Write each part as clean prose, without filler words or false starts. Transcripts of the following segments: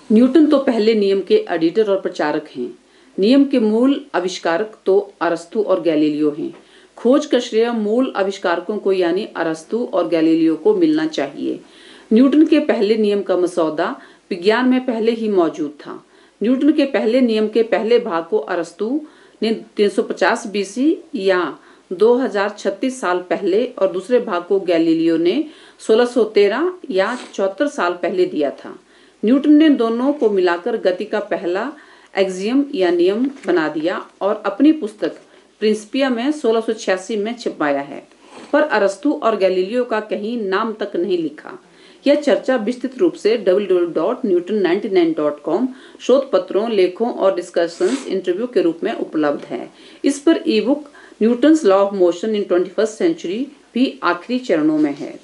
Newton तो पहले नियम के एडिटर और प्रचारक हैं। नियम के मूल आविष्कारक तो अरस्तु और गैलीलियो हैं। खोज का श्रेय मूल आविष्कारकों को यानी अरस्तु और गैलीलियो को मिलना चाहिए। न्यूटन के पहले नियम का मसौदा विज्ञान में पहले ही मौजूद था। न्यूटन के पहले नियम के पहले भाग को अरस्तु ने 350 बीसी या 2036 साल पहले और दूसरे भाग को गैलीलियो ने 1613 या 74 साल पहले दिया था। न्यूटन ने दोनों को मिलाकर गति का पहला एक्सियम या नियम बना दिया और अपनी पुस्तक प्रिंसिपिया में 1686 में छिपाया है, पर अरस्तु और गैलीलियो का कहीं नाम तक नहीं लिखा। यह चर्चा विस्तृत रूप से www.newton99.com शोध पत्रों, लेखों और डिस्कशंस इंटरव्यू के रूप में उपलब्ध है। इस पर e book Newton's law of motion in 21st century भी आखिरी चरणों में है।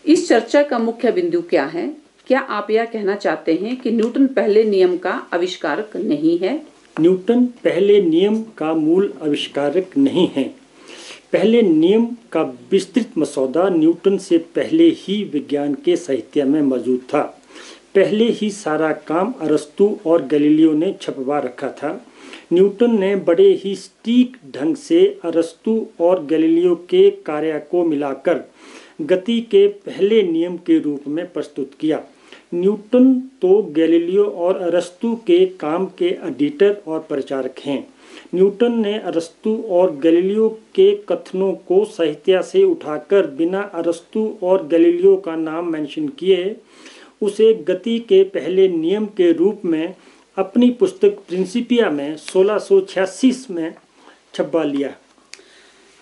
इस चर्चा का मुख्य बिंदु क्या है? क्या आप यह कहना चाहते हैं कि न्यूटन पहले नियम का आविष्कारक नहीं है? न्यूटन पहले नियम का मूल आविष्कारक नहीं है। पहले नियम का विस्तृत मसौदा न्यूटन से पहले ही विज्ञान के साहित्य में मौजूद था। पहले ही सारा काम अरस्तु और गैलीलियो ने छपवा रखा था। न्यूटन ने बड़े ही सटीक ढंग से अरस्तु और गैलीलियो के कार्य को मिलाकर गति के पहले नियम के रूप में प्रस्तुत किया। न्यूटन तो गैलीलियो और अरस्तु के काम के एडिटर और प्रचारक हैं। न्यूटन ने अरस्तु और गैलीलियो के कथनों को साहित्य से उठाकर बिना अरस्तु और गैलीलियो का नाम मेंशन किए उसे गति के पहले नियम के रूप में अपनी पुस्तक प्रिंसिपिया में 1686 में छपवा लिया।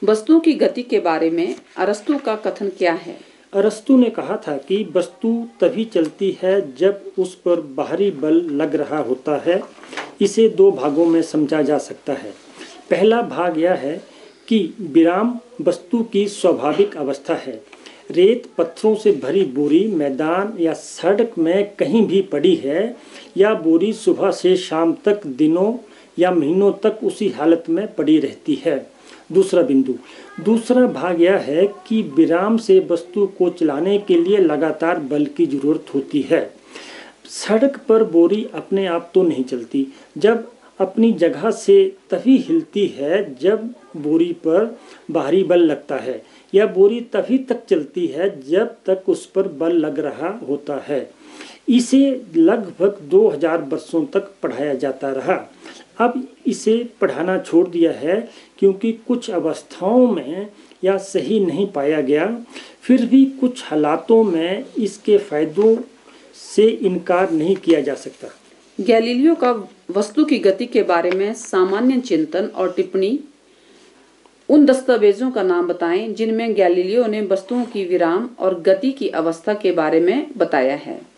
वस्तुओं की गति के बारे में अरस्तु का कथन क्या है? अरस्तु ने कहा था कि वस्तु तभी चलती है जब उस पर बाहरी बल लग रहा होता है। इसे दो भागों में समझा जा सकता है। पहला भाग यह है कि विराम वस्तु की स्वाभाविक अवस्था है। रेत पत्थरों से भरी बोरी मैदान या सड़क में कहीं भी पड़ी है या बोरी सुबह से शाम तक दिनों या महीनों तक उसी हालत में पड़ी रहती है। दूसरा भाग यह है कि विराम से वस्तु को चलाने के लिए लगातार बल की जरूरत होती है। सड़क पर बोरी अपने आप तो नहीं चलती, जब अपनी जगह से तभी हिलती है जब बोरी पर बाहरी बल लगता है, या बोरी तभी तक चलती है जब तक उस पर बल लग रहा होता है। इसे लगभग 2000 वर्षों तक पढ़ाया जाता रहा। अब इसे पढ़ाना छोड़ दिया है क्योंकि कुछ अवस्थाओं में यह सही नहीं पाया गया। फिर भी कुछ हालातों में इसके फायदों से इनकार नहीं किया जा सकता। गैलीलियो का वस्तु की गति के बारे में सामान्य चिंतन और टिप्पणी। उन दस्तावेजों का नाम बताएं जिनमें गैलीलियो ने वस्तुओं की विराम और गति की अवस्था के बारे में बताया है।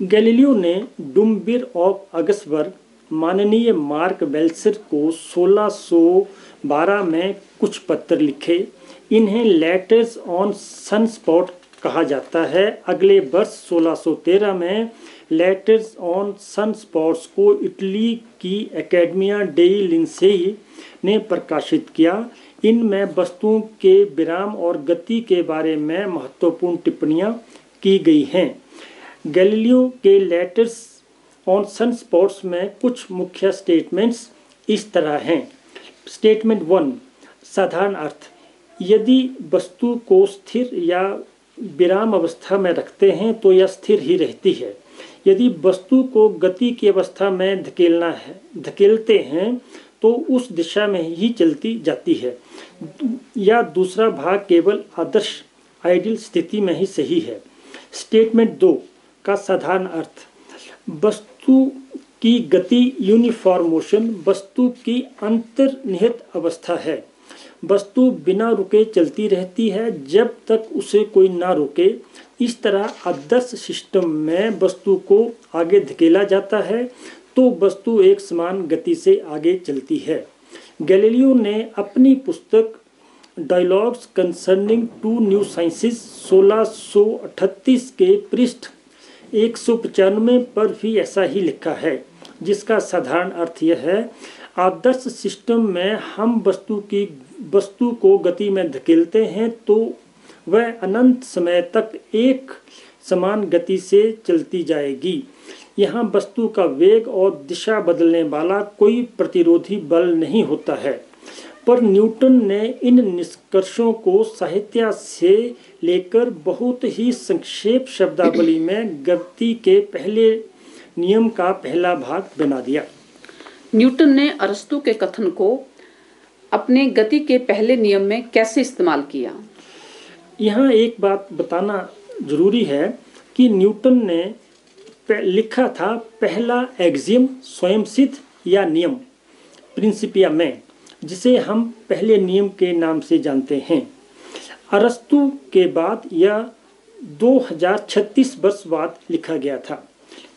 गैलीलियो ने डुमविर ऑफ अगस्बर्ग माननीय मार्क वेल्सर को 1612 में कुछ पत्र लिखे। इन्हें लेटर्स ऑन सनस्पॉट कहा जाता है। अगले वर्ष 1613 में लेटर्स ऑन सनस्पॉट्स को इटली की एकेडमिया डेई लिंसेई ने प्रकाशित किया। इनमें वस्तुओं के विराम और गति के बारे में महत्वपूर्ण टिप्पणियां की गई हैं। गैलीलियो के लेटर्स ऑन सनस्पॉट्स में कुछ मुख्य स्टेटमेंट्स इस तरह हैं। स्टेटमेंट 1, साधारण अर्थ। यदि वस्तु को स्थिर या विराम अवस्था में रखते हैं तो यह स्थिर ही रहती है। यदि वस्तु को गति की अवस्था में धकेलते हैं तो उस दिशा में ही चलती जाती है। या दूसरा भाग केवल आदर्श आइडियल स्थिति में ही सही है। स्टेटमेंट 2 का साधारण अर्थ। वस्तु की गति यूनिफॉर्म मोशन वस्तु की अंतर्निहित अवस्था है। वस्तु बिना रुके चलती रहती है जब तक उसे कोई ना रोके। इस तरह आदर्श सिस्टम में वस्तु को आगे धकेला जाता है तो वस्तु एक समान गति से आगे चलती है। गैलीलियो ने अपनी पुस्तक Dialogues Concerning Two New Sciences 1638 के पृष्ठ 195 पर भी ऐसा ही लिखा है, जिसका साधारण अर्थ यह है, आदर्श सिस्टम में हम वस्तु को गति में धकेलते हैं तो वह अनंत समय तक एक समान गति से चलती जाएगी। यहाँ वस्तु का वेग और दिशा बदलने वाला कोई प्रतिरोधी बल नहीं होता है। पर न्यूटन ने इन निष्कर्षों को साहित्य से लेकर बहुत ही संक्षेप शब्दावली में गति के पहले नियम का पहला भाग बना दिया। न्यूटन ने अरस्तु के कथन को अपने गति के पहले नियम में कैसे इस्तेमाल किया? यहाँ एक बात बताना जरूरी है कि न्यूटन ने लिखा था पहला एक्सियम, स्वयं सिद्ध या नियम, प्रिंसिपिया में, जिसे हम पहले नियम के नाम से जानते हैं। अरस्तु के बाद यह 2036 वर्ष बाद लिखा गया था।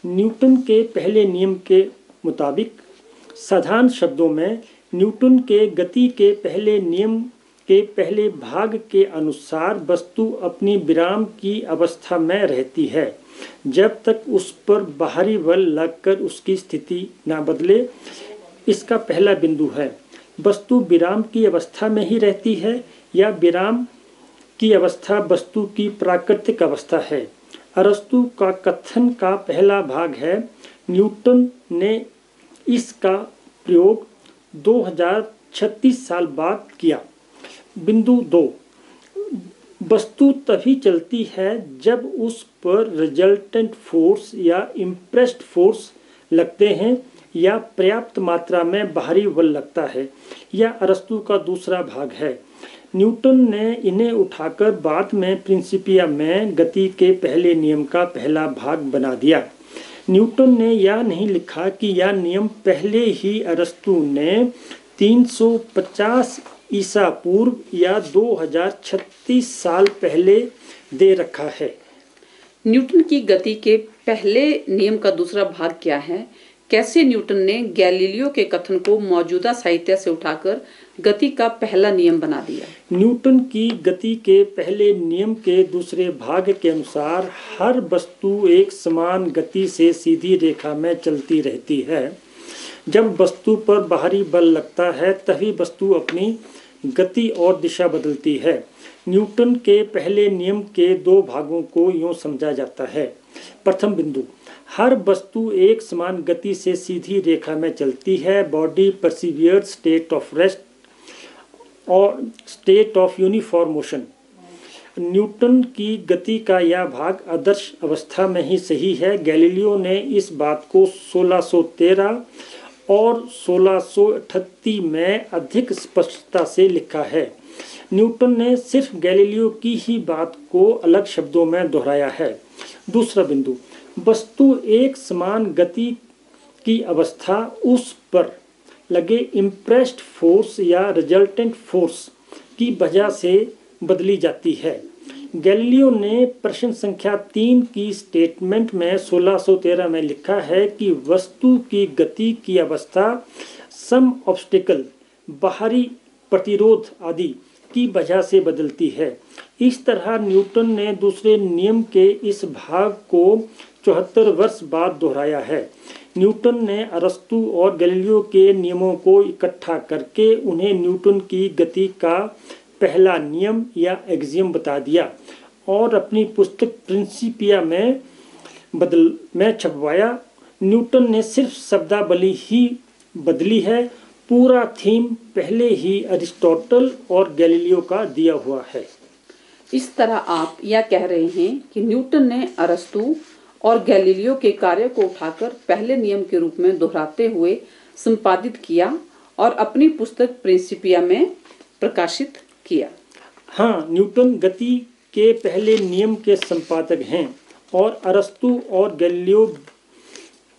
न्यूटन के पहले नियम के मुताबिक, साधारण शब्दों में, न्यूटन के गति के पहले नियम के पहले भाग के अनुसार वस्तु अपनी विराम की अवस्था में रहती है जब तक उस पर बाहरी बल लगकर उसकी स्थिति न बदले। इसका पहला बिंदु है, वस्तु विराम की अवस्था में ही रहती है या विराम की अवस्था वस्तु की प्राकृतिक अवस्था है। अरस्तु का कथन का पहला भाग है। न्यूटन ने इसका प्रयोग 2036 साल बाद किया। बिंदु 2, वस्तु तभी चलती है जब उस पर रिजल्टेंट फोर्स या इम्प्रेस्ड फोर्स लगते हैं या पर्याप्त मात्रा में बाहरी बल लगता है। यह अरस्तु का दूसरा भाग है। न्यूटन ने इन्हें उठाकर बाद में प्रिंसिपिया में गति के पहले नियम का पहला भाग बना दिया। न्यूटन ने यह नहीं लिखा कि यह नियम पहले ही अरस्तु ने 350 ईसा पूर्व या 2036 साल पहले दे रखा है। न्यूटन की गति के पहले नियम का दूसरा भाग क्या है? कैसे न्यूटन ने गैलीलियो के कथन को मौजूदा साहित्य से उठाकर गति का पहला नियम बना दिया? न्यूटन की गति के पहले नियम के दूसरे भाग के अनुसार हर वस्तु एक समान गति से सीधी रेखा में चलती रहती है। जब वस्तु पर बाहरी बल लगता है तभी वस्तु अपनी गति और दिशा बदलती है। न्यूटन के पहले नियम के दो भागों को यूं समझा जाता है। प्रथम बिंदु, हर वस्तु एक समान गति से सीधी रेखा में चलती है। बॉडी परसिवियर्स स्टेट ऑफ रेस्ट और state of uniform motion. Newton की गति का यह भाग आदर्श अवस्था में ही सही है। गैलीलियो ने इस बात को 1613 और 1638 में अधिक स्पष्टता से लिखा है। न्यूटन ने सिर्फ गैलीलियो की ही बात को अलग शब्दों में दोहराया है। दूसरा बिंदु, वस्तु एक समान गति की अवस्था उस पर लगे इम्प्रेस्ड फोर्स या रिजल्टेंट फोर्स की वजह से बदली जाती है। गैलीलियो ने प्रश्न संख्या 3 की स्टेटमेंट में 1613 में लिखा है कि वस्तु की गति की अवस्था सम ऑब्स्टिकल, बाहरी प्रतिरोध आदि की वजह से बदलती है। इस तरह न्यूटन ने दूसरे नियम के इस भाग को 74 वर्ष बाद दोहराया है। न्यूटन ने अरस्तु और गैलीलियो के नियमों को इकट्ठा करके उन्हें न्यूटन की गति का पहला नियम या एक्सियम बता दिया और अपनी पुस्तक प्रिंसिपिया में छपवाया। न्यूटन ने सिर्फ शब्दावली ही बदली है। पूरा थीम पहले ही अरिस्टोटल और गैलीलियो का दिया हुआ है। इस तरह आप यह कह रहे हैं कि न्यूटन ने अरस्तु और गैलीलियो के कार्य को उठाकर पहले नियम के रूप में दोहराते हुए संपादित किया और अपनी पुस्तक प्रिंसिपिया में प्रकाशित किया। हाँ, न्यूटन गति के पहले नियम के संपादक हैं और अरस्तु और गैलीलियो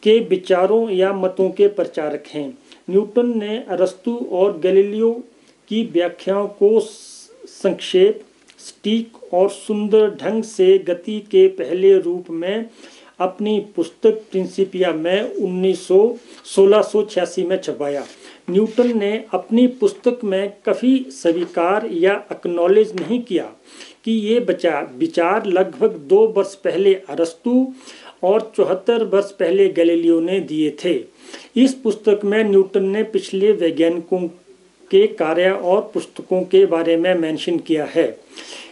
के विचारों या मतों के प्रचारक हैं। न्यूटन ने अरस्तु और गैलीलियो की व्याख्याओं को संक्षेप, सटीक और सुंदर ढंग से गति के पहले रूप में अपनी पुस्तक प्रिंसिपिया में 1686 में छपाया। न्यूटन ने अपनी पुस्तक में कभी स्वीकार या एक्नॉलेज नहीं किया कि ये विचार लगभग 2 वर्ष पहले अरस्तु और 74 वर्ष पहले गैलीलियो ने दिए थे। इस पुस्तक में न्यूटन ने पिछले वैज्ञानिकों के कार्य और पुस्तकों के बारे में मेंशन किया है।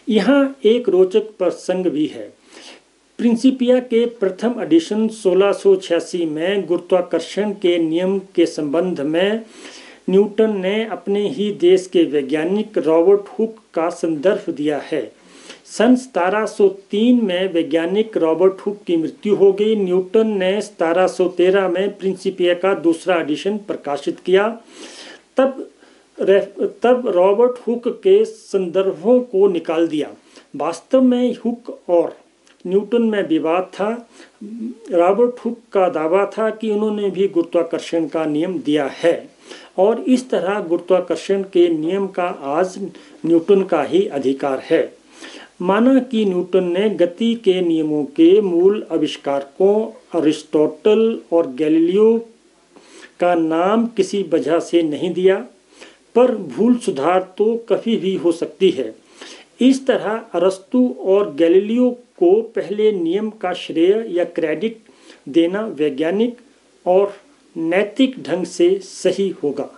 यहाँ एक रोचक प्रसंग भी है। प्रिंसिपिया के प्रथम एडिशन 1686 में गुरुत्वाकर्षण के नियम के संबंध में न्यूटन ने अपने ही देश के वैज्ञानिक रॉबर्ट हुक का संदर्भ दिया है। सन 1703 में वैज्ञानिक रॉबर्ट हुक की मृत्यु हो गई। न्यूटन ने 1713 में प्रिंसिपिया का दूसरा एडिशन प्रकाशित किया। तब रॉबर्ट हुक के संदर्भों को निकाल दिया। वास्तव में हुक और न्यूटन में विवाद था। रॉबर्ट हुक का दावा था कि उन्होंने भी गुरुत्वाकर्षण का नियम दिया है और इस तरह गुरुत्वाकर्षण के नियम का आज न्यूटन का ही अधिकार है। माना कि न्यूटन ने गति के नियमों के मूल आविष्कारकों अरिस्टोटल और गैलीलियो का नाम किसी वजह से नहीं दिया, पर भूल सुधार तो कभी भी हो सकती है। इस तरह अरस्तु और गैलीलियो को पहले नियम का श्रेय या क्रेडिट देना वैज्ञानिक और नैतिक ढंग से सही होगा।